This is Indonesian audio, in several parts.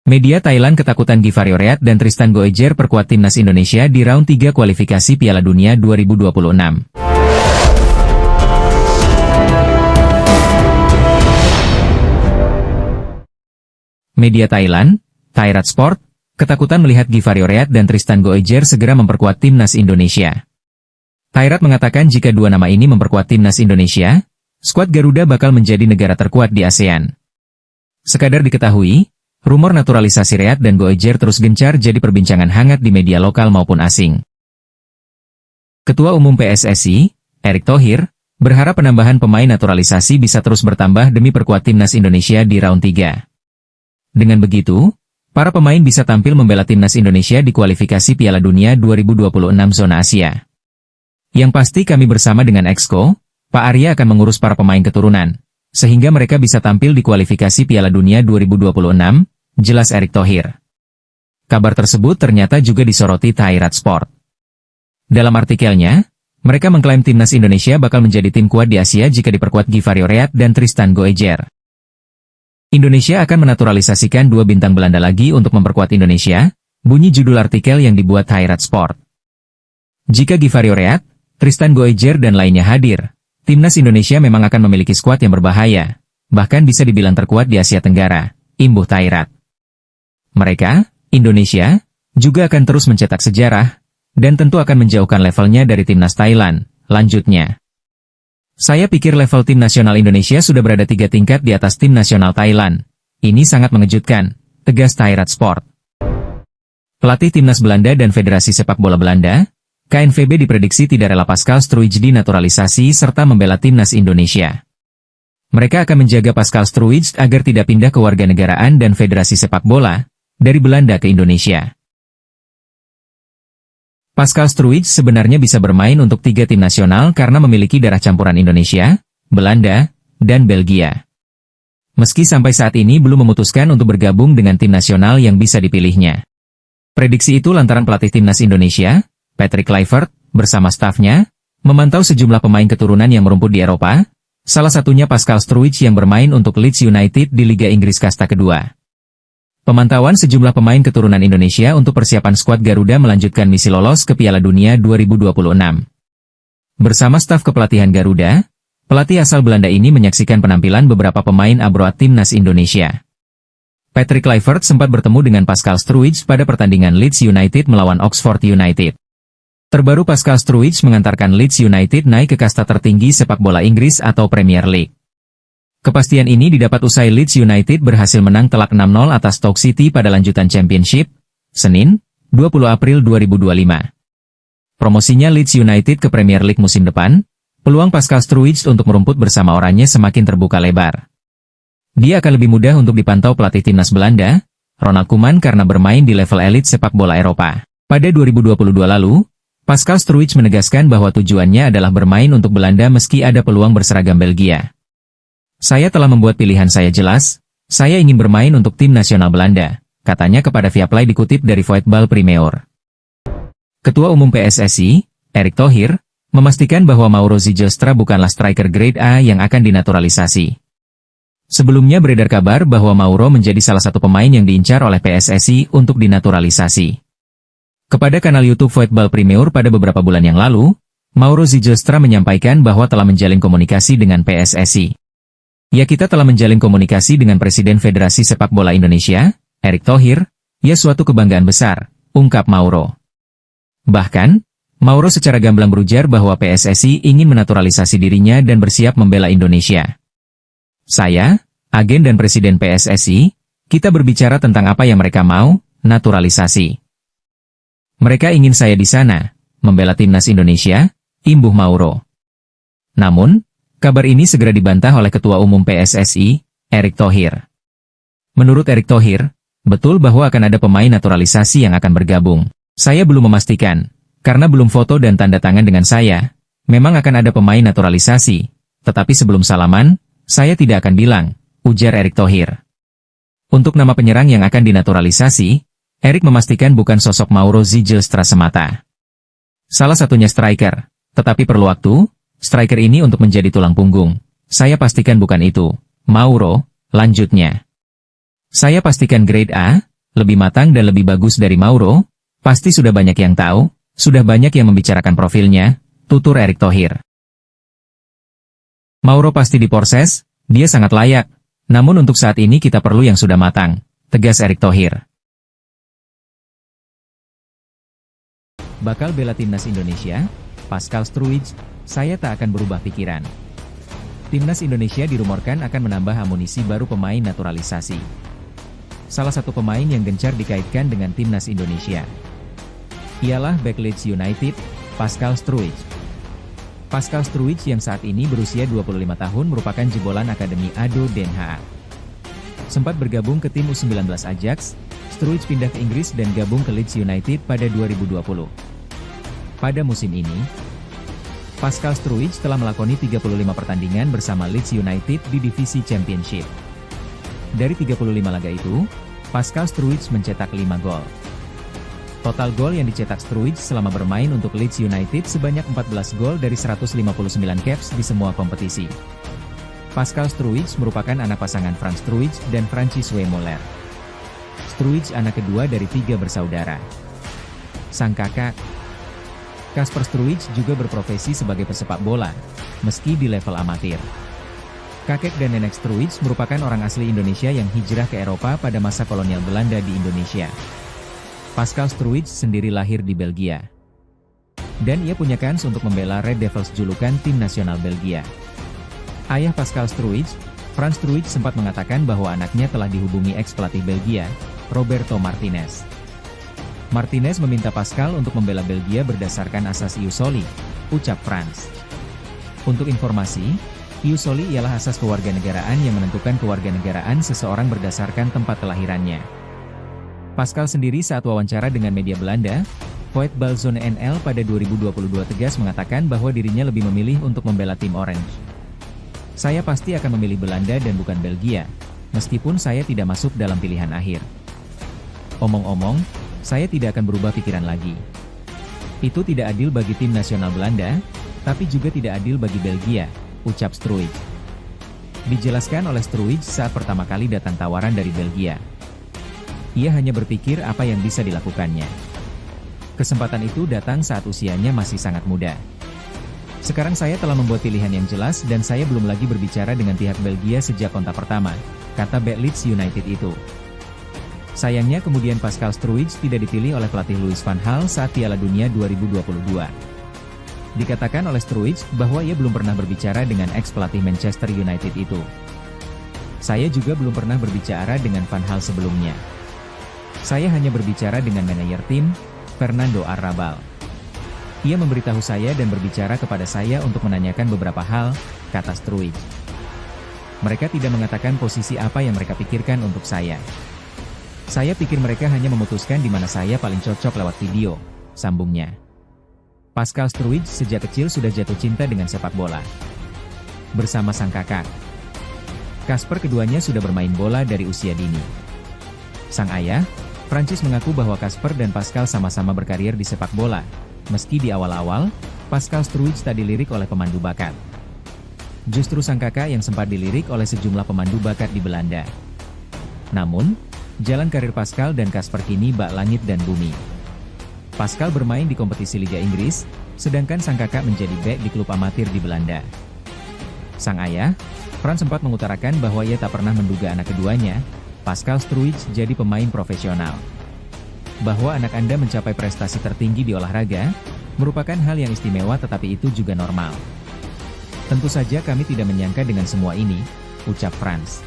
Media Thailand ketakutan Givarioreat dan Tristan Goejer perkuat timnas Indonesia di round 3 kualifikasi Piala Dunia 2026. Media Thailand, Thairat Sport, ketakutan melihat Givarioreat dan Tristan Goejer segera memperkuat timnas Indonesia. Thairat mengatakan jika dua nama ini memperkuat timnas Indonesia, skuad Garuda bakal menjadi negara terkuat di ASEAN. Sekadar diketahui, rumor naturalisasi Reat dan Goejer terus gencar jadi perbincangan hangat di media lokal maupun asing. Ketua Umum PSSI, Erick Thohir, berharap penambahan pemain naturalisasi bisa terus bertambah demi perkuat timnas Indonesia di round 3. Dengan begitu, para pemain bisa tampil membela timnas Indonesia di kualifikasi Piala Dunia 2026 zona Asia. Yang pasti kami bersama dengan Exco, Pak Arya akan mengurus para pemain keturunan, sehingga mereka bisa tampil di kualifikasi Piala Dunia 2026, jelas Erick Thohir. Kabar tersebut ternyata juga disoroti Thairat Sport. Dalam artikelnya, mereka mengklaim timnas Indonesia bakal menjadi tim kuat di Asia jika diperkuat Givarioreat dan Tristan Goejer. Indonesia akan menaturalisasikan dua bintang Belanda lagi untuk memperkuat Indonesia, bunyi judul artikel yang dibuat Thairat Sport. Jika Givarioreat, Tristan Goejer dan lainnya hadir, timnas Indonesia memang akan memiliki skuad yang berbahaya, bahkan bisa dibilang terkuat di Asia Tenggara, imbuh Thairat. Mereka, Indonesia, juga akan terus mencetak sejarah, dan tentu akan menjauhkan levelnya dari timnas Thailand, lanjutnya. Saya pikir level tim nasional Indonesia sudah berada 3 tingkat di atas tim nasional Thailand. Ini sangat mengejutkan, tegas Thairat Sport. Pelatih timnas Belanda dan Federasi Sepak Bola Belanda, KNVB diprediksi tidak rela Pascal Struijk dinaturalisasi serta membela timnas Indonesia. Mereka akan menjaga Pascal Struijk agar tidak pindah ke warganegaraan dan Federasi Sepak Bola dari Belanda ke Indonesia. Pascal Struijk sebenarnya bisa bermain untuk 3 tim nasional karena memiliki darah campuran Indonesia, Belanda, dan Belgia. Meski sampai saat ini belum memutuskan untuk bergabung dengan tim nasional yang bisa dipilihnya. Prediksi itu lantaran pelatih timnas Indonesia, Patrick Kluivert, bersama stafnya, memantau sejumlah pemain keturunan yang merumput di Eropa, salah satunya Pascal Struijk yang bermain untuk Leeds United di Liga Inggris kasta kedua. Pemantauan sejumlah pemain keturunan Indonesia untuk persiapan skuad Garuda melanjutkan misi lolos ke Piala Dunia 2026. Bersama staf kepelatihan Garuda, pelatih asal Belanda ini menyaksikan penampilan beberapa pemain abroad timnas Indonesia. Patrick Kluivert sempat bertemu dengan Pascal Struijk pada pertandingan Leeds United melawan Oxford United. Terbaru Pascal Struijk mengantarkan Leeds United naik ke kasta tertinggi sepak bola Inggris atau Premier League. Kepastian ini didapat usai Leeds United berhasil menang telak 6-0 atas Stoke City pada lanjutan Championship, Senin, 20 April 2025. Promosinya Leeds United ke Premier League musim depan, peluang Pascal Struijk untuk merumput bersama orangnya semakin terbuka lebar. Dia akan lebih mudah untuk dipantau pelatih timnas Belanda, Ronald Koeman karena bermain di level elit sepak bola Eropa. Pada 2022 lalu, Pascal Struijk menegaskan bahwa tujuannya adalah bermain untuk Belanda meski ada peluang berseragam Belgia. Saya telah membuat pilihan saya jelas, saya ingin bermain untuk tim nasional Belanda, katanya kepada Viaplay dikutip dari Voetbal Primeur. Ketua Umum PSSI, Erick Thohir, memastikan bahwa Mauro Zijlstra bukanlah striker grade A yang akan dinaturalisasi. Sebelumnya beredar kabar bahwa Mauro menjadi salah satu pemain yang diincar oleh PSSI untuk dinaturalisasi. Kepada kanal YouTube Voetbal Primeur pada beberapa bulan yang lalu, Mauro Zijlstra menyampaikan bahwa telah menjalin komunikasi dengan PSSI. Ya, kita telah menjalin komunikasi dengan Presiden Federasi Sepak Bola Indonesia, Erick Thohir, ya suatu kebanggaan besar, ungkap Mauro. Bahkan, Mauro secara gamblang berujar bahwa PSSI ingin menaturalisasi dirinya dan bersiap membela Indonesia. Saya, agen dan Presiden PSSI, kita berbicara tentang apa yang mereka mau, naturalisasi. Mereka ingin saya di sana, membela timnas Indonesia, imbuh Mauro. Namun, kabar ini segera dibantah oleh Ketua Umum PSSI, Erick Thohir. Menurut Erick Thohir, betul bahwa akan ada pemain naturalisasi yang akan bergabung. Saya belum memastikan, karena belum foto dan tanda tangan dengan saya. Memang akan ada pemain naturalisasi, tetapi sebelum salaman, saya tidak akan bilang, ujar Erick Thohir. Untuk nama penyerang yang akan dinaturalisasi, Erick memastikan bukan sosok Mauro Zijlstra semata. Salah satunya striker, tetapi perlu waktu. Striker ini untuk menjadi tulang punggung. Saya pastikan bukan itu, Mauro, lanjutnya. Saya pastikan grade A, lebih matang dan lebih bagus dari Mauro? Pasti sudah banyak yang tahu, sudah banyak yang membicarakan profilnya, tutur Erick Thohir. Mauro pasti diproses, dia sangat layak. Namun untuk saat ini kita perlu yang sudah matang, tegas Erick Thohir. Bakal bela timnas Indonesia? Pascal Struwij, saya tak akan berubah pikiran. Timnas Indonesia dirumorkan akan menambah amunisi baru pemain naturalisasi. Salah satu pemain yang gencar dikaitkan dengan timnas Indonesia ialah bek Leeds United, Pascal Struwij. Pascal Struwij yang saat ini berusia 25 tahun merupakan jebolan Akademi ADO Den Haag. Sempat bergabung ke tim U19 Ajax, Struwij pindah ke Inggris dan gabung ke Leeds United pada 2020. Pada musim ini, Pascal Struwij telah melakoni 35 pertandingan bersama Leeds United di divisi Championship. Dari 35 laga itu, Pascal Struwij mencetak 5 gol. Total gol yang dicetak Struwij selama bermain untuk Leeds United sebanyak 14 gol dari 159 caps di semua kompetisi. Pascal Struwij merupakan anak pasangan Frans Struwij dan Franciswe Moller. Struwij anak kedua dari 3 bersaudara. Sang kakak, Kasper Struwij, juga berprofesi sebagai pesepak bola, meski di level amatir. Kakek dan nenek Struwij merupakan orang asli Indonesia yang hijrah ke Eropa pada masa kolonial Belanda di Indonesia. Pascal Struwij sendiri lahir di Belgia. Dan ia punya kans untuk membela Red Devils, julukan tim nasional Belgia. Ayah Pascal Struwij, Frans Struwij, sempat mengatakan bahwa anaknya telah dihubungi ex-pelatih Belgia, Roberto Martinez. Martinez meminta Pascal untuk membela Belgia berdasarkan asas ius soli, ucap Frans. Untuk informasi, ius soli ialah asas kewarganegaraan yang menentukan kewarganegaraan seseorang berdasarkan tempat kelahirannya. Pascal sendiri saat wawancara dengan media Belanda, Voetbalzone NL pada 2022 tegas mengatakan bahwa dirinya lebih memilih untuk membela tim Orange. Saya pasti akan memilih Belanda dan bukan Belgia, meskipun saya tidak masuk dalam pilihan akhir. Omong-omong, saya tidak akan berubah pikiran lagi. Itu tidak adil bagi tim nasional Belanda, tapi juga tidak adil bagi Belgia, ucap Struwij. Dijelaskan oleh Struwij saat pertama kali datang tawaran dari Belgia. Ia hanya berpikir apa yang bisa dilakukannya. Kesempatan itu datang saat usianya masih sangat muda. Sekarang saya telah membuat pilihan yang jelas dan saya belum lagi berbicara dengan pihak Belgia sejak kontak pertama, kata bek Leeds United itu. Sayangnya kemudian Pascal Struwij tidak dipilih oleh pelatih Louis van Gaal saat Piala Dunia 2022. Dikatakan oleh Struwij bahwa ia belum pernah berbicara dengan ex-pelatih Manchester United itu. Saya juga belum pernah berbicara dengan Van Gaal sebelumnya. Saya hanya berbicara dengan manajer tim, Fernando Arrabal. Ia memberitahu saya dan berbicara kepada saya untuk menanyakan beberapa hal, kata Struwij. Mereka tidak mengatakan posisi apa yang mereka pikirkan untuk saya. Saya pikir mereka hanya memutuskan di mana saya paling cocok lewat video, sambungnya. Pascal Struwij sejak kecil sudah jatuh cinta dengan sepak bola. Bersama sang kakak, Kasper, keduanya sudah bermain bola dari usia dini. Sang ayah, Francis, mengaku bahwa Kasper dan Pascal sama-sama berkarir di sepak bola, meski di awal-awal, Pascal Struwij tak dilirik oleh pemandu bakat. Justru sang kakak yang sempat dilirik oleh sejumlah pemandu bakat di Belanda. Namun, jalan karir Pascal dan Kasper kini bak langit dan bumi. Pascal bermain di kompetisi Liga Inggris, sedangkan sang kakak menjadi bek di klub amatir di Belanda. Sang ayah, Frans, sempat mengutarakan bahwa ia tak pernah menduga anak keduanya, Pascal Struwij, jadi pemain profesional. Bahwa anak Anda mencapai prestasi tertinggi di olahraga, merupakan hal yang istimewa, tetapi itu juga normal. Tentu saja kami tidak menyangka dengan semua ini, ucap Frans.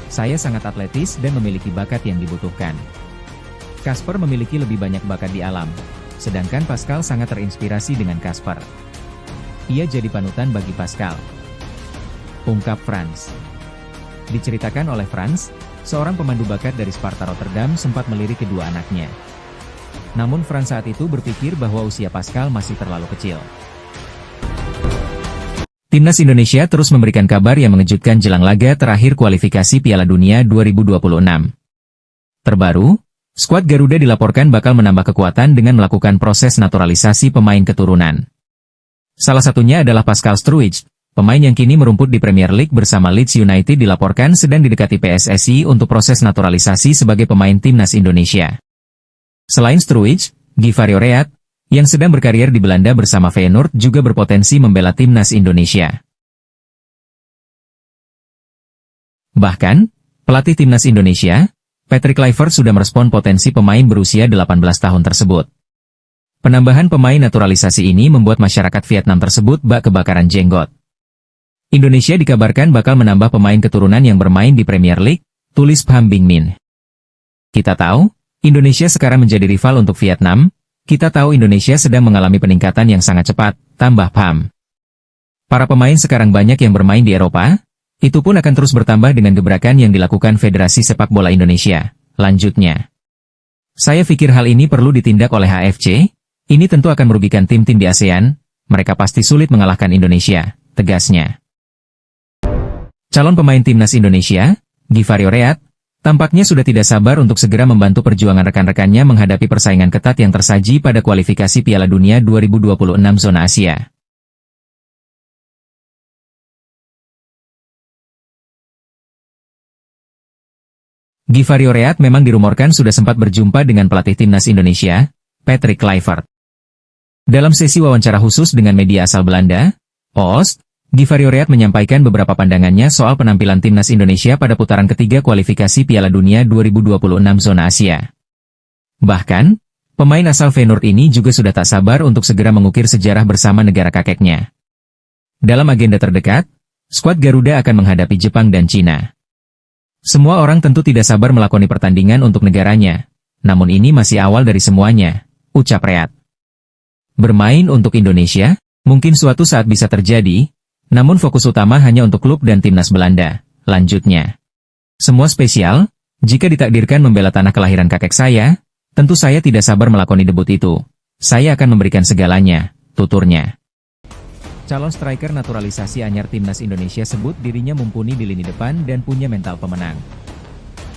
Saya sangat atletis dan memiliki bakat yang dibutuhkan. Kasper memiliki lebih banyak bakat di alam, sedangkan Pascal sangat terinspirasi dengan Kasper. Ia jadi panutan bagi Pascal, ungkap Frans. Diceritakan oleh Frans, seorang pemandu bakat dari Sparta Rotterdam sempat melirik kedua anaknya. Namun Frans saat itu berpikir bahwa usia Pascal masih terlalu kecil. Timnas Indonesia terus memberikan kabar yang mengejutkan jelang laga terakhir kualifikasi Piala Dunia 2026. Terbaru, skuad Garuda dilaporkan bakal menambah kekuatan dengan melakukan proses naturalisasi pemain keturunan. Salah satunya adalah Pascal Struwij, Pemain yang kini merumput di Premier League bersama Leeds United dilaporkan sedang didekati PSSI untuk proses naturalisasi sebagai pemain timnas Indonesia. Selain Struijk, Givario Reat, yang sedang berkarier di Belanda bersama Feyenoord juga berpotensi membela timnas Indonesia. Bahkan, pelatih timnas Indonesia, Patrick Kluivert sudah merespon potensi pemain berusia 18 tahun tersebut. Penambahan pemain naturalisasi ini membuat masyarakat Vietnam tersebut bak kebakaran jenggot. Indonesia dikabarkan bakal menambah pemain keturunan yang bermain di Premier League, tulis Pham Binh Minh. Kita tahu, Indonesia sekarang menjadi rival untuk Vietnam. Kita tahu Indonesia sedang mengalami peningkatan yang sangat cepat, tambah Pham. Para pemain sekarang banyak yang bermain di Eropa, itu pun akan terus bertambah dengan gebrakan yang dilakukan Federasi Sepak Bola Indonesia, lanjutnya. Saya pikir hal ini perlu ditindak oleh HFC, ini tentu akan merugikan tim-tim di ASEAN, mereka pasti sulit mengalahkan Indonesia, tegasnya. Calon pemain timnas Indonesia, Givario Reat, tampaknya sudah tidak sabar untuk segera membantu perjuangan rekan-rekannya menghadapi persaingan ketat yang tersaji pada kualifikasi Piala Dunia 2026 zona Asia. Givario Reat memang dirumorkan sudah sempat berjumpa dengan pelatih timnas Indonesia, Patrick Kluivert. Dalam sesi wawancara khusus dengan media asal Belanda, Oost, Givario Reat menyampaikan beberapa pandangannya soal penampilan timnas Indonesia pada putaran ketiga kualifikasi Piala Dunia 2026 zona Asia. Bahkan, pemain asal Feyenoord ini juga sudah tak sabar untuk segera mengukir sejarah bersama negara kakeknya. Dalam agenda terdekat, skuad Garuda akan menghadapi Jepang dan Cina. Semua orang tentu tidak sabar melakoni pertandingan untuk negaranya, namun ini masih awal dari semuanya, ucap Reat. Bermain untuk Indonesia, mungkin suatu saat bisa terjadi, namun fokus utama hanya untuk klub dan timnas Belanda, lanjutnya. Semua spesial, jika ditakdirkan membela tanah kelahiran kakek saya, tentu saya tidak sabar melakoni debut itu. Saya akan memberikan segalanya, tuturnya. Calon striker naturalisasi anyar timnas Indonesia sebut dirinya mumpuni di lini depan dan punya mental pemenang.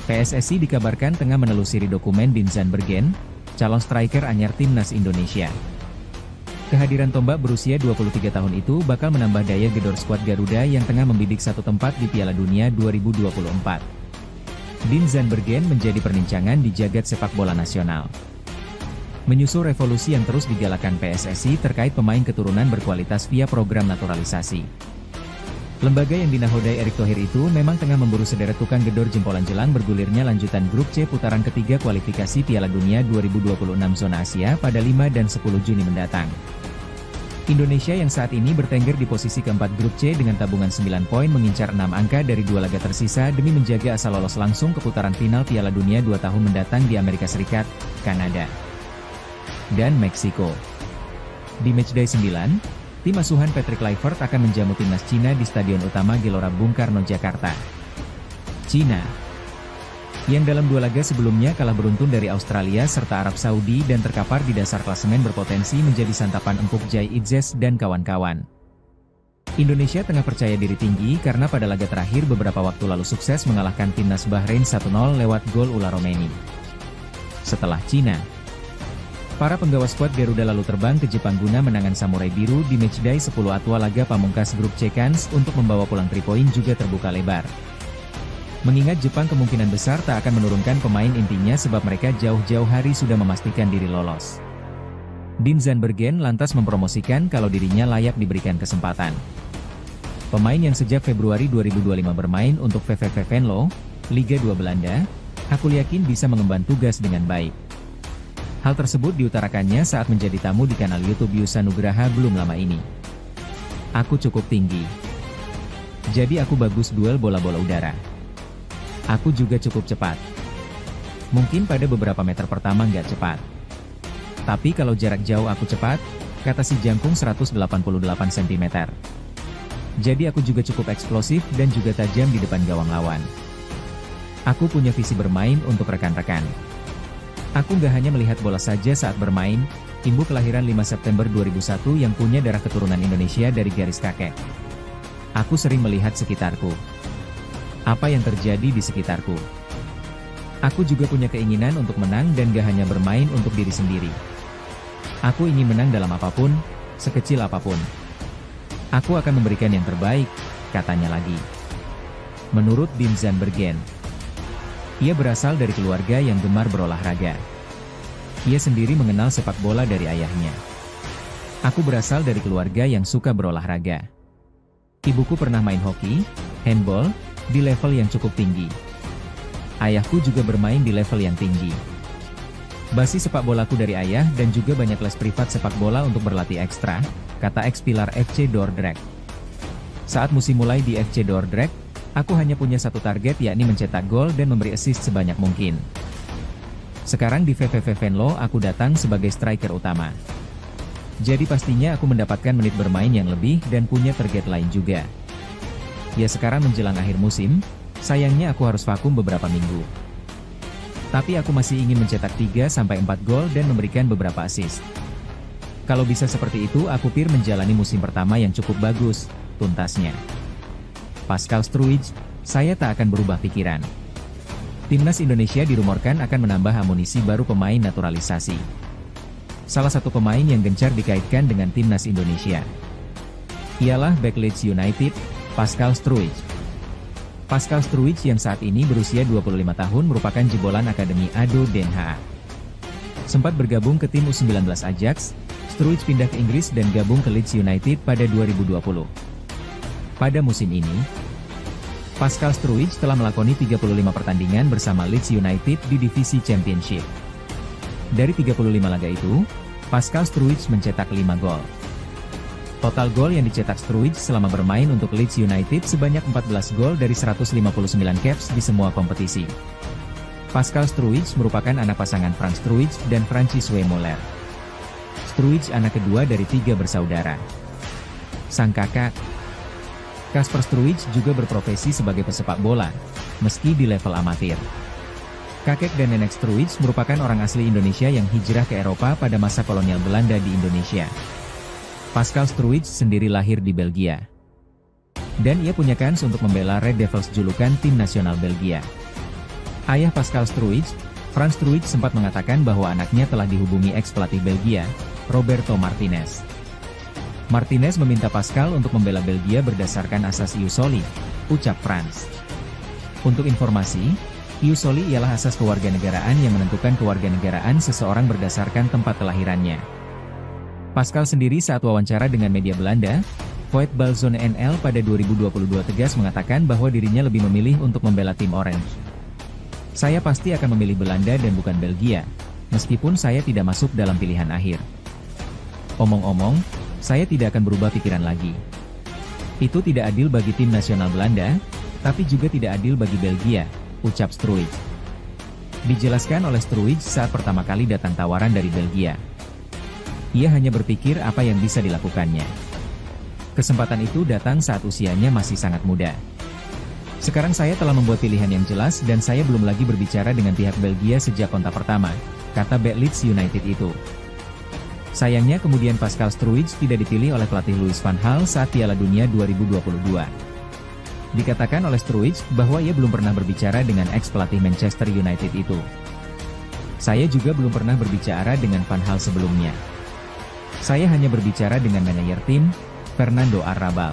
PSSI dikabarkan tengah menelusuri dokumen Dean Zandbergen, calon striker anyar timnas Indonesia. Kehadiran tombak berusia 23 tahun itu bakal menambah daya gedor skuad Garuda yang tengah membidik satu tempat di Piala Dunia 2024. Dean Zandbergen menjadi perbincangan di jagat sepak bola nasional. Menyusul revolusi yang terus digalakan PSSI terkait pemain keturunan berkualitas via program naturalisasi. Lembaga yang dinahodai Erick Thohir itu memang tengah memburu sederet tukang gedor jempolan jelang bergulirnya lanjutan grup C putaran ketiga kualifikasi Piala Dunia 2026 zona Asia pada 5 dan 10 Juni mendatang. Indonesia yang saat ini bertengger di posisi keempat grup C dengan tabungan 9 poin mengincar 6 angka dari 2 laga tersisa demi menjaga asal lolos langsung ke putaran final Piala Dunia 2 tahun mendatang di Amerika Serikat, Kanada, dan Meksiko. Di matchday 9, tim asuhan Patrick Kluivert akan menjamu timnas Cina di Stadion Utama Gelora Bung Karno, Jakarta. Cina, yang dalam 2 laga sebelumnya kalah beruntun dari Australia serta Arab Saudi dan terkapar di dasar klasemen berpotensi menjadi santapan empuk Jai Itzes dan kawan-kawan. Indonesia tengah percaya diri tinggi karena pada laga terakhir beberapa waktu lalu sukses mengalahkan timnas Bahrain 1-0 lewat gol Ula Romeni. Setelah Cina, para penggawa skuad Garuda lalu terbang ke Jepang guna menangan Samurai Biru di matchday 10 atwa laga pamungkas grup C. Kans untuk membawa pulang 3 poin juga terbuka lebar. Mengingat Jepang kemungkinan besar tak akan menurunkan pemain intinya sebab mereka jauh-jauh hari sudah memastikan diri lolos. Dean Zandbergen lantas mempromosikan kalau dirinya layak diberikan kesempatan. Pemain yang sejak Februari 2025 bermain untuk VVV Venlo, Liga 2 Belanda, aku yakin bisa mengemban tugas dengan baik. Hal tersebut diutarakannya saat menjadi tamu di kanal YouTube Yusa Nugraha belum lama ini. Aku cukup tinggi. Jadi aku bagus duel bola-bola udara. Aku juga cukup cepat. Mungkin pada beberapa meter pertama nggak cepat. Tapi kalau jarak jauh aku cepat, kata si jangkung 188 cm. Jadi aku juga cukup eksplosif dan juga tajam di depan gawang lawan. Aku punya visi bermain untuk rekan-rekan. Aku nggak hanya melihat bola saja saat bermain, Imbu kelahiran 5 September 2001 yang punya darah keturunan Indonesia dari garis kakek. Aku sering melihat sekitarku. Apa yang terjadi di sekitarku. Aku juga punya keinginan untuk menang dan gak hanya bermain untuk diri sendiri. Aku ingin menang dalam apapun, sekecil apapun. Aku akan memberikan yang terbaik, katanya lagi. Menurut Dim Zandbergen, ia berasal dari keluarga yang gemar berolahraga. Ia sendiri mengenal sepak bola dari ayahnya. Aku berasal dari keluarga yang suka berolahraga. Ibuku pernah main hoki, handball, di level yang cukup tinggi. Ayahku juga bermain di level yang tinggi. Basis sepak bolaku dari ayah dan juga banyak les privat sepak bola untuk berlatih ekstra, kata ex-pilar FC Dordrecht. Saat musim mulai di FC Dordrecht, aku hanya punya satu target yakni mencetak gol dan memberi assist sebanyak mungkin. Sekarang di VVV Venlo aku datang sebagai striker utama. Jadi pastinya aku mendapatkan menit bermain yang lebih dan punya target lain juga. Ya sekarang menjelang akhir musim, sayangnya aku harus vakum beberapa minggu. Tapi aku masih ingin mencetak 3-4 gol dan memberikan beberapa assist. Kalau bisa seperti itu aku pir menjalani musim pertama yang cukup bagus, tuntasnya. Pascal Struijk, saya tak akan berubah pikiran. Timnas Indonesia dirumorkan akan menambah amunisi baru pemain naturalisasi. Salah satu pemain yang gencar dikaitkan dengan Timnas Indonesia ialah bek Leeds United, Pascal Struijk. Pascal Struijk yang saat ini berusia 25 tahun merupakan jebolan Akademi ADO Den Haag. Sempat bergabung ke tim U19 Ajax, Struijk pindah ke Inggris dan gabung ke Leeds United pada 2020. Pada musim ini, Pascal Struijk telah melakoni 35 pertandingan bersama Leeds United di divisi Championship. Dari 35 laga itu, Pascal Struijk mencetak 5 gol. Total gol yang dicetak Struijk selama bermain untuk Leeds United sebanyak 14 gol dari 159 caps di semua kompetisi. Pascal Struijk merupakan anak pasangan Frank Struijk dan Francis W. Muller. Struijk anak kedua dari 3 bersaudara. Sang kakak, Kasper Struijk, juga berprofesi sebagai pesepak bola, meski di level amatir. Kakek dan nenek Struijk merupakan orang asli Indonesia yang hijrah ke Eropa pada masa kolonial Belanda di Indonesia. Pascal Struijk sendiri lahir di Belgia. Dan ia punya kans untuk membela Red Devils julukan tim nasional Belgia. Ayah Pascal Struijk, Frans Struijk, sempat mengatakan bahwa anaknya telah dihubungi ex-pelatih Belgia, Roberto Martinez. Martinez meminta Pascal untuk membela Belgia berdasarkan asas ius soli, ucap Frans. Untuk informasi, ius soli ialah asas kewarganegaraan yang menentukan kewarganegaraan seseorang berdasarkan tempat kelahirannya. Pascal sendiri saat wawancara dengan media Belanda, Voetbalzone NL pada 2022 tegas mengatakan bahwa dirinya lebih memilih untuk membela tim Orange. Saya pasti akan memilih Belanda dan bukan Belgia, meskipun saya tidak masuk dalam pilihan akhir. Omong-omong, saya tidak akan berubah pikiran lagi. Itu tidak adil bagi tim nasional Belanda, tapi juga tidak adil bagi Belgia, ucap Struijk. Dijelaskan oleh Struijk saat pertama kali datang tawaran dari Belgia. Ia hanya berpikir apa yang bisa dilakukannya. Kesempatan itu datang saat usianya masih sangat muda. Sekarang saya telah membuat pilihan yang jelas dan saya belum lagi berbicara dengan pihak Belgia sejak kontak pertama, kata bek Leeds United itu. Sayangnya kemudian Pascal Struijk tidak dipilih oleh pelatih Louis van Gaal saat Piala Dunia 2022. Dikatakan oleh Struijk bahwa ia belum pernah berbicara dengan ex-pelatih Manchester United itu. Saya juga belum pernah berbicara dengan Van Gaal sebelumnya. Saya hanya berbicara dengan manajer tim, Fernando Arrabal.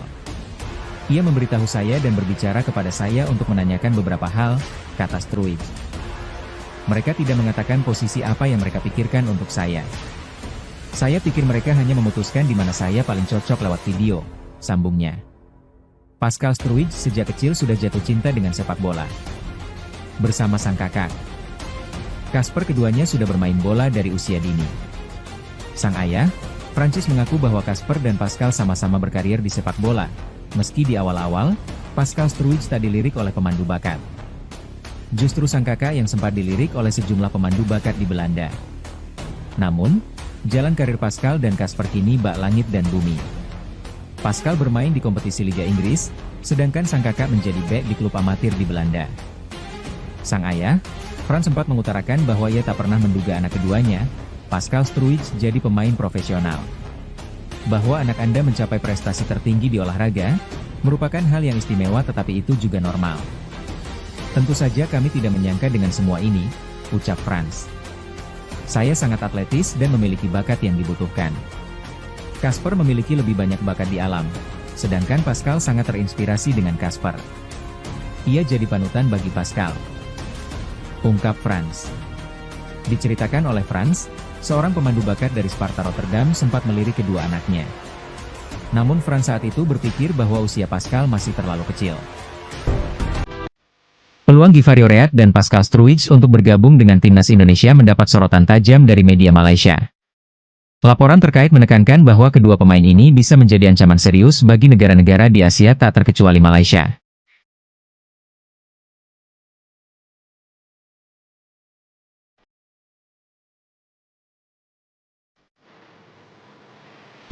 Ia memberitahu saya dan berbicara kepada saya untuk menanyakan beberapa hal, kata Struijk. Mereka tidak mengatakan posisi apa yang mereka pikirkan untuk saya. Saya pikir mereka hanya memutuskan di mana saya paling cocok lewat video, sambungnya. Pascal Struijk sejak kecil sudah jatuh cinta dengan sepak bola. Bersama sang kakak, Kasper, keduanya sudah bermain bola dari usia dini. Sang ayah, Francis, mengaku bahwa Kasper dan Pascal sama-sama berkarir di sepak bola, meski di awal-awal, Pascal Struijk tak dilirik oleh pemandu bakat. Justru sang kakak yang sempat dilirik oleh sejumlah pemandu bakat di Belanda. Namun, jalan karir Pascal dan Kasper kini bak langit dan bumi. Pascal bermain di kompetisi Liga Inggris, sedangkan sang kakak menjadi bek di klub amatir di Belanda. Sang ayah, Frans, sempat mengutarakan bahwa ia tak pernah menduga anak keduanya, Pascal Struijk, jadi pemain profesional. Bahwa anak Anda mencapai prestasi tertinggi di olahraga, merupakan hal yang istimewa, tetapi itu juga normal. Tentu saja kami tidak menyangka dengan semua ini, ucap Frans. Saya sangat atletis dan memiliki bakat yang dibutuhkan. Kasper memiliki lebih banyak bakat di alam, Sedangkan Pascal sangat terinspirasi dengan Casper. Ia jadi panutan bagi Pascal, ungkap Frans. Diceritakan oleh Frans, seorang pemandu bakat dari Sparta Rotterdam sempat melirik kedua anaknya. Namun Frans saat itu berpikir bahwa usia Pascal masih terlalu kecil. Peluang Givari Oread dan Pascal Struijk untuk bergabung dengan timnas Indonesia mendapat sorotan tajam dari media Malaysia. Laporan terkait menekankan bahwa kedua pemain ini bisa menjadi ancaman serius bagi negara-negara di Asia tak terkecuali Malaysia.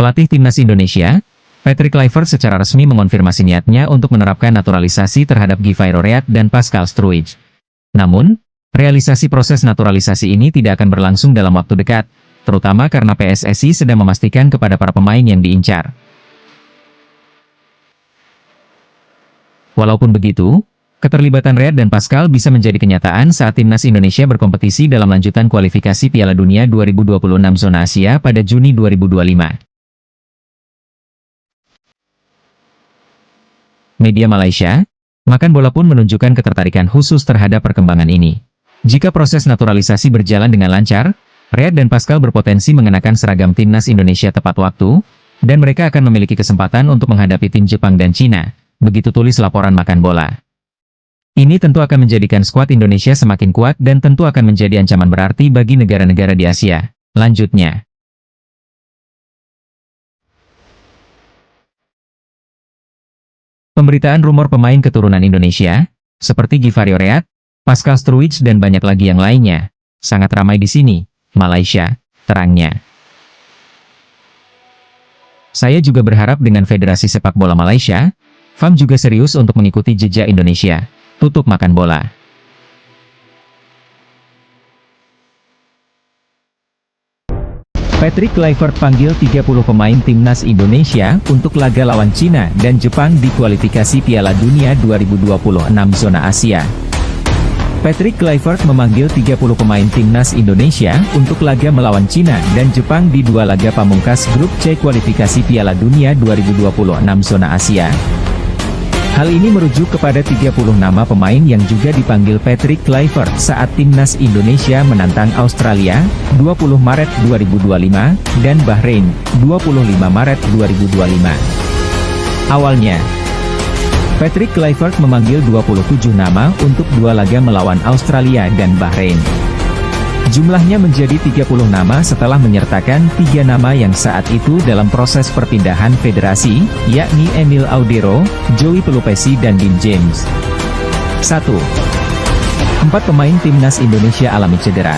Pelatih timnas Indonesia, Patrick Kluivert secara resmi mengonfirmasi niatnya untuk menerapkan naturalisasi terhadap Givari Oread dan Pascal Struijk. Namun, realisasi proses naturalisasi ini tidak akan berlangsung dalam waktu dekat, terutama karena PSSI sedang memastikan kepada para pemain yang diincar. Walaupun begitu, keterlibatan Oread dan Pascal bisa menjadi kenyataan saat timnas Indonesia berkompetisi dalam lanjutan kualifikasi Piala Dunia 2026 zona Asia pada Juni 2025. Media Malaysia, Makan Bola pun menunjukkan ketertarikan khusus terhadap perkembangan ini. Jika proses naturalisasi berjalan dengan lancar, Oread dan Pascal berpotensi mengenakan seragam timnas Indonesia tepat waktu, dan mereka akan memiliki kesempatan untuk menghadapi tim Jepang dan Cina, begitu tulis laporan Makan Bola. Ini tentu akan menjadikan skuad Indonesia semakin kuat dan tentu akan menjadi ancaman berarti bagi negara-negara di Asia. Lanjutnya, pemberitaan rumor pemain keturunan Indonesia, seperti Givari Oread, Pascal Struijk dan banyak lagi yang lainnya, sangat ramai di sini, Malaysia, terangnya. Saya juga berharap dengan Federasi Sepak Bola Malaysia, FAM juga serius untuk mengikuti jejak Indonesia, tutup Makan Bola. Patrick Kluivert panggil 30 pemain timnas Indonesia untuk laga lawan Cina dan Jepang di kualifikasi Piala Dunia 2026 zona Asia. Patrick Kluivert memanggil 30 pemain timnas Indonesia untuk laga melawan Cina dan Jepang di dua laga pamungkas grup C kualifikasi Piala Dunia 2026 zona Asia. Hal ini merujuk kepada 30 nama pemain yang juga dipanggil Patrick Kluivert saat timnas Indonesia menantang Australia, 20 Maret 2025, dan Bahrain, 25 Maret 2025. Awalnya, Patrick Kluivert memanggil 27 nama untuk dua laga melawan Australia dan Bahrain. Jumlahnya menjadi 30 nama setelah menyertakan 3 nama yang saat itu dalam proses perpindahan federasi, yakni Emil Audero, Joey Pelupesi dan Dean James. 1. 4 pemain timnas Indonesia alami cedera.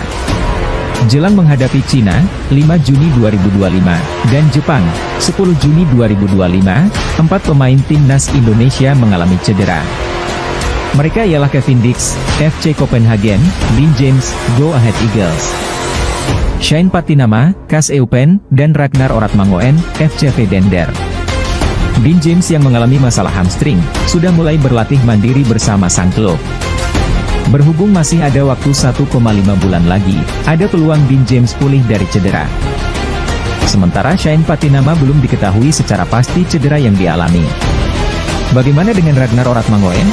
Jelang menghadapi Cina, 5 Juni 2025, dan Jepang, 10 Juni 2025, 4 pemain timnas Indonesia mengalami cedera. Mereka ialah Kevin Dix, FC Copenhagen, Dean James, Go Ahead Eagles, Shane Patinama, KAS Eupen, dan Ragnar Oratmangoen, FC Vedender. Dean James yang mengalami masalah hamstring, sudah mulai berlatih mandiri bersama sang klub. Berhubung masih ada waktu 1,5 bulan lagi, ada peluang Dean James pulih dari cedera. Sementara Shane Patinama belum diketahui secara pasti cedera yang dialami. Bagaimana dengan Ragnar Oratmangoen?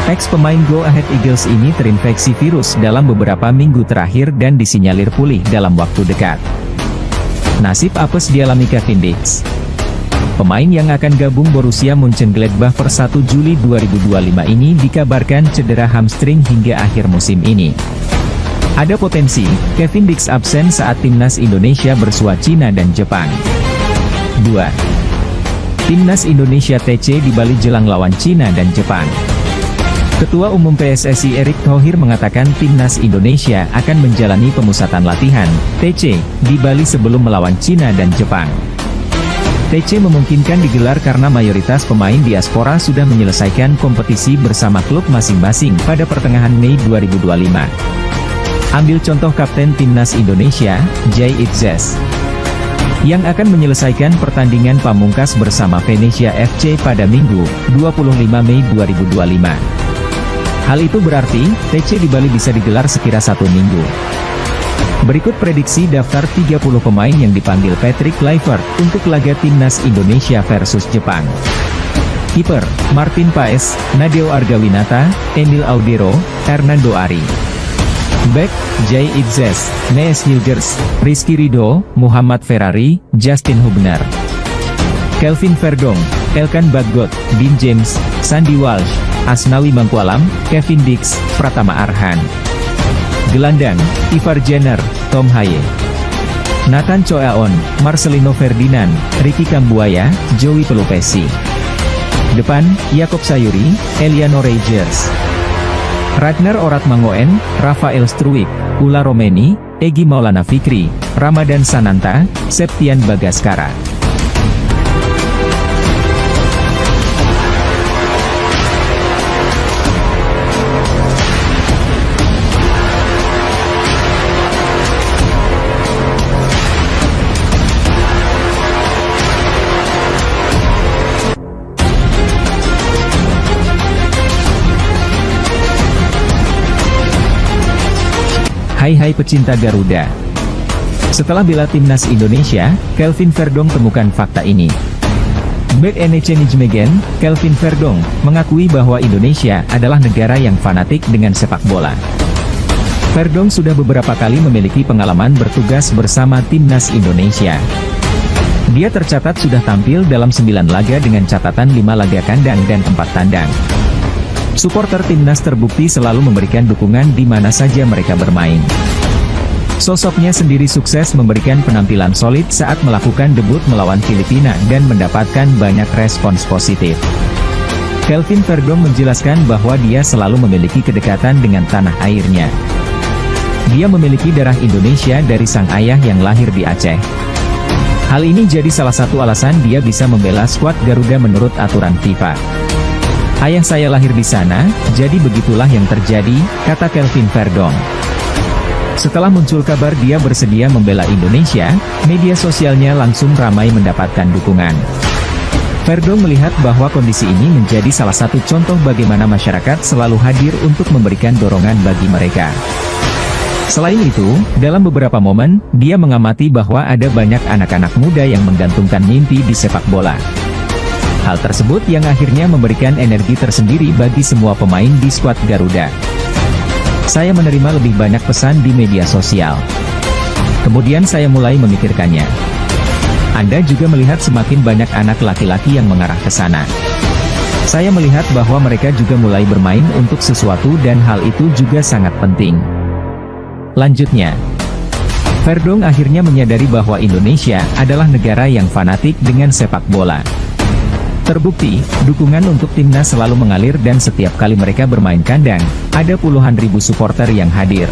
Ex-pemain Go Ahead Eagles ini terinfeksi virus dalam beberapa minggu terakhir dan disinyalir pulih dalam waktu dekat. Nasib apes dialami Kevin Dix. Pemain yang akan gabung Borussia Mönchengladbach per 1 Juli 2025 ini dikabarkan cedera hamstring hingga akhir musim ini. Ada potensi, Kevin Dix absen saat timnas Indonesia bersua Cina dan Jepang. 2. Timnas Indonesia TC di Bali jelang lawan Cina dan Jepang. Ketua Umum PSSI Erick Thohir mengatakan timnas Indonesia akan menjalani pemusatan latihan, TC, di Bali sebelum melawan Cina dan Jepang. TC memungkinkan digelar karena mayoritas pemain diaspora sudah menyelesaikan kompetisi bersama klub masing-masing pada pertengahan Mei 2025. Ambil contoh Kapten Timnas Indonesia, Jay Itzes, yang akan menyelesaikan pertandingan pamungkas bersama Venezia FC pada Minggu, 25 Mei 2025. Hal itu berarti, TC di Bali bisa digelar sekira 1 minggu. Berikut prediksi daftar 30 pemain yang dipanggil Patrick Kluivert untuk laga Timnas Indonesia versus Jepang. Kiper, Martin Paes, Nadeo Argawinata, Emil Audero, Hernando Ari. Back, Jay Itzes, Nees Hilgers, Rizky Ridho, Muhammad Ferrari, Justin Hubner. Kelvin Verdong, Elkan Bagot, Dean James, Sandy Walsh, Asnawi Mangkualam, Kevin Dix, Pratama Arhan. Gelandang, Ivar Jenner, Tom Haye. Nathan Choaon, Marcelino Ferdinand, Ricky Kambuaya, Joey Pelupesi. Depan, Yakob Sayuri, Eliano Rogers. Ragnar Oratmangoen, Rafael Struik, Ula Romeni, Egy Maulana Fikri, Ramadan Sananta, Septian Bagaskara. Hai pecinta Garuda. Setelah bela timnas Indonesia, Kelvin Verdong temukan fakta ini. Back NEC Nijmegen, Kelvin Verdong, mengakui bahwa Indonesia adalah negara yang fanatik dengan sepak bola. Verdong sudah beberapa kali memiliki pengalaman bertugas bersama timnas Indonesia. Dia tercatat sudah tampil dalam 9 laga dengan catatan 5 laga kandang dan 4 tandang. Suporter timnas terbukti selalu memberikan dukungan di mana saja mereka bermain. Sosoknya sendiri sukses memberikan penampilan solid saat melakukan debut melawan Filipina dan mendapatkan banyak respons positif. Kelvin Verdong menjelaskan bahwa dia selalu memiliki kedekatan dengan tanah airnya. Dia memiliki darah Indonesia dari sang ayah yang lahir di Aceh. Hal ini jadi salah satu alasan dia bisa membela skuad Garuda menurut aturan FIFA. Ayah saya lahir di sana, jadi begitulah yang terjadi, kata Kelvin Verdong. Setelah muncul kabar dia bersedia membela Indonesia, media sosialnya langsung ramai mendapatkan dukungan. Verdong melihat bahwa kondisi ini menjadi salah satu contoh bagaimana masyarakat selalu hadir untuk memberikan dorongan bagi mereka. Selain itu, dalam beberapa momen, dia mengamati bahwa ada banyak anak-anak muda yang menggantungkan mimpi di sepak bola. Hal tersebut yang akhirnya memberikan energi tersendiri bagi semua pemain di skuad Garuda. Saya menerima lebih banyak pesan di media sosial. Kemudian saya mulai memikirkannya. Anda juga melihat semakin banyak anak laki-laki yang mengarah ke sana. Saya melihat bahwa mereka juga mulai bermain untuk sesuatu dan hal itu juga sangat penting. Lanjutnya, Verdong akhirnya menyadari bahwa Indonesia adalah negara yang fanatik dengan sepak bola. Terbukti, dukungan untuk timnas selalu mengalir dan setiap kali mereka bermain kandang, ada puluhan ribu supporter yang hadir.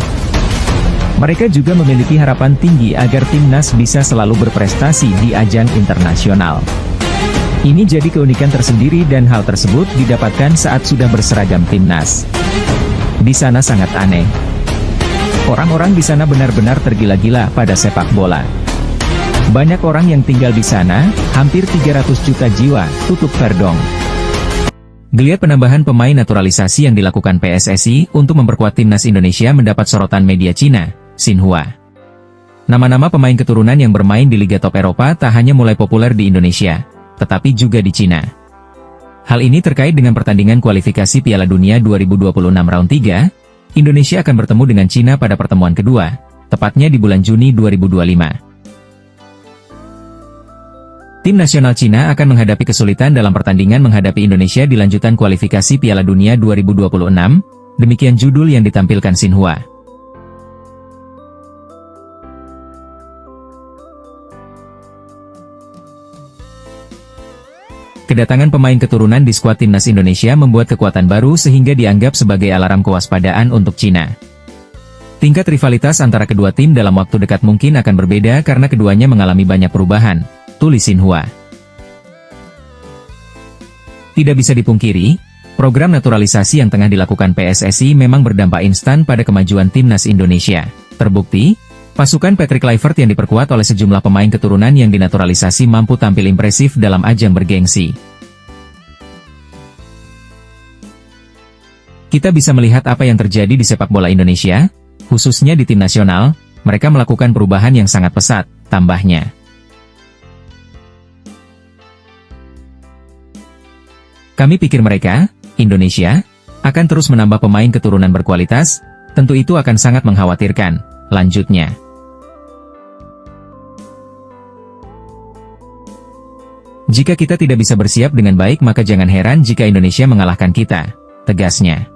Mereka juga memiliki harapan tinggi agar timnas bisa selalu berprestasi di ajang internasional. Ini jadi keunikan tersendiri dan hal tersebut didapatkan saat sudah berseragam timnas. Di sana sangat aneh. Orang-orang di sana benar-benar tergila-gila pada sepak bola. Banyak orang yang tinggal di sana, hampir 300 juta jiwa, tutup Verdong. Geliat penambahan pemain naturalisasi yang dilakukan PSSI untuk memperkuat timnas Indonesia mendapat sorotan media Cina, Xinhua. Nama-nama pemain keturunan yang bermain di Liga Top Eropa tak hanya mulai populer di Indonesia, tetapi juga di Cina. Hal ini terkait dengan pertandingan kualifikasi Piala Dunia 2026 Round 3, Indonesia akan bertemu dengan Cina pada pertemuan kedua, tepatnya di bulan Juni 2025. Tim nasional Cina akan menghadapi kesulitan dalam pertandingan menghadapi Indonesia di lanjutan kualifikasi Piala Dunia 2026, demikian judul yang ditampilkan Xinhua. Kedatangan pemain keturunan di skuad timnas Indonesia membuat kekuatan baru sehingga dianggap sebagai alarm kewaspadaan untuk Cina. Tingkat rivalitas antara kedua tim dalam waktu dekat mungkin akan berbeda karena keduanya mengalami banyak perubahan, tulis Xinhua. Tidak bisa dipungkiri, program naturalisasi yang tengah dilakukan PSSI memang berdampak instan pada kemajuan timnas Indonesia. Terbukti, pasukan Patrick Kluivert yang diperkuat oleh sejumlah pemain keturunan yang dinaturalisasi mampu tampil impresif dalam ajang bergengsi. Kita bisa melihat apa yang terjadi di sepak bola Indonesia, khususnya di tim nasional, Mereka melakukan perubahan yang sangat pesat, tambahnya. Kami pikir mereka, Indonesia, akan terus menambah pemain keturunan berkualitas, tentu itu akan sangat mengkhawatirkan, lanjutnya. Jika kita tidak bisa bersiap dengan baik maka jangan heran jika Indonesia mengalahkan kita, tegasnya.